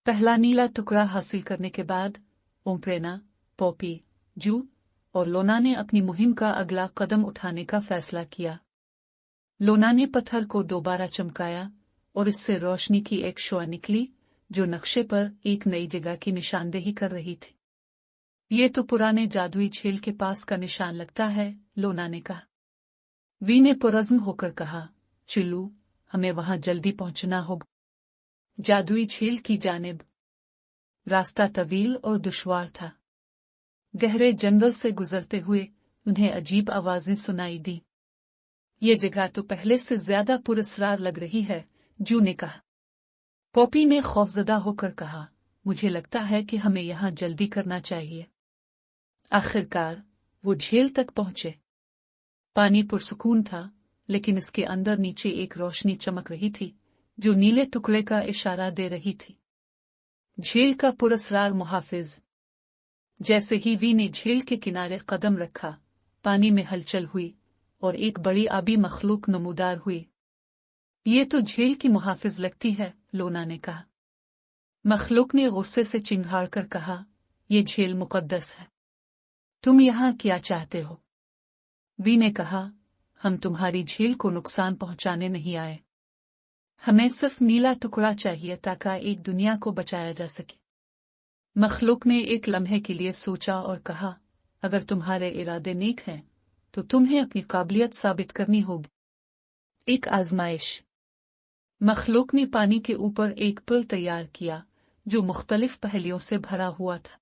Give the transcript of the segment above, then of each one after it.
पहला नीला टुकड़ा हासिल करने के बाद ओम्प्रेना, पॉपी, जू और लोना ने अपनी मुहिम का अगला कदम उठाने का फैसला किया। लोना ने पत्थर को दोबारा चमकाया और इससे रोशनी की एक शुआ निकली जो नक्शे पर एक नई जगह की निशानदेही कर रही थी। ये तो पुराने जादुई झील के पास का निशान लगता है, लोना ने कहा। वी ने पुरज़्म होकर कहा, चिल्लू, हमें वहां जल्दी पहुंचना होगा। जादुई झील की जानिब रास्ता तवील और दुश्वार था। गहरे जंगल से गुजरते हुए उन्हें अजीब आवाजें सुनाई दी। ये जगह तो पहले से ज्यादा पुरस्कार लग रही है, जू ने कहा। पॉपी ने खौफजदा होकर कहा, मुझे लगता है कि हमें यहाँ जल्दी करना चाहिए। आखिरकार वो झील तक पहुंचे। पानी पुरसुकून था, लेकिन इसके अंदर नीचे एक रोशनी चमक रही थी जो नीले टुकड़े का इशारा दे रही थी। झील का पुरस्कार मुहाफिज। जैसे ही वी ने झील के किनारे कदम रखा, पानी में हलचल हुई और एक बड़ी आबी मखलूक नमूदार हुई। ये तो झील की मुहाफिज लगती है, लोना ने कहा। मखलूक ने गुस्से से चिंघाड़ कर कहा, ये झील मुकद्दस है। तुम यहाँ क्या चाहते हो? वी ने कहा, हम तुम्हारी झील को नुकसान पहुंचाने नहीं आए। हमें सिर्फ नीला टुकड़ा चाहिए ताकि एक दुनिया को बचाया जा सके। मखलूक ने एक लम्हे के लिए सोचा और कहा, अगर तुम्हारे इरादे नेक हैं तो तुम्हें अपनी काबिलियत साबित करनी होगी। एक आजमाइश। मखलूक ने पानी के ऊपर एक पुल तैयार किया जो मुख्तलिफ पहेलियों से भरा हुआ था।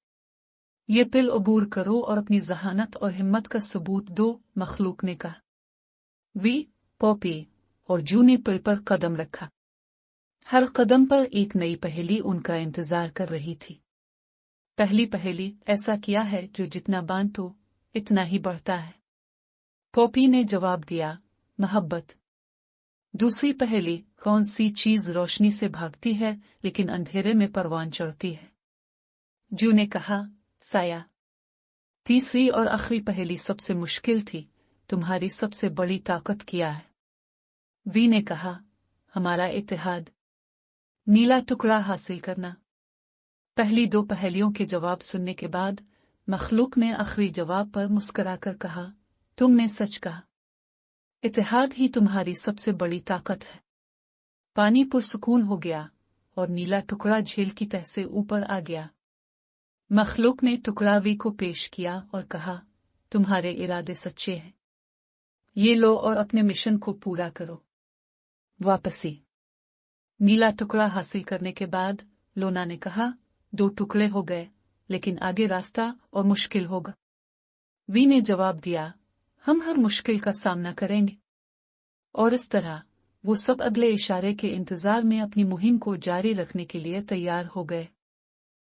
ये पुल अबूर करो और अपनी जहानत और हिम्मत का सबूत दो, मखलूक ने कहा। वी, पॉपी और जू ने पुल पर कदम रखा। हर कदम पर एक नई पहेली उनका इंतजार कर रही थी। पहली पहेली, ऐसा क्या है जो जितना बांटो इतना ही बढ़ता है? पॉपी ने जवाब दिया, मोहब्बत। दूसरी पहेली, कौन सी चीज रोशनी से भागती है लेकिन अंधेरे में परवान चढ़ती है? जू ने कहा, साया। तीसरी और आखिरी पहेली सबसे मुश्किल थी, तुम्हारी सबसे बड़ी ताकत क्या है? वी ने कहा, हमारा इत्तेहाद। नीला टुकड़ा हासिल करना। पहली दो पहेलियों के जवाब सुनने के बाद मखलूक ने आखिरी जवाब पर मुस्कुराकर कहा, तुमने सच कहा। इत्तेहाद ही तुम्हारी सबसे बड़ी ताकत है। पानी पुरसुकून हो गया और नीला टुकड़ा झील की तह से ऊपर आ गया। मखलूक ने टुकड़ा वी को पेश किया और कहा, तुम्हारे इरादे सच्चे हैं। ये लो और अपने मिशन को पूरा करो। वापसी। नीला टुकड़ा हासिल करने के बाद लोना ने कहा, 2 टुकड़े हो गए, लेकिन आगे रास्ता और मुश्किल होगा। वी ने जवाब दिया, हम हर मुश्किल का सामना करेंगे। और इस तरह वो सब अगले इशारे के इंतजार में अपनी मुहिम को जारी रखने के लिए तैयार हो गए।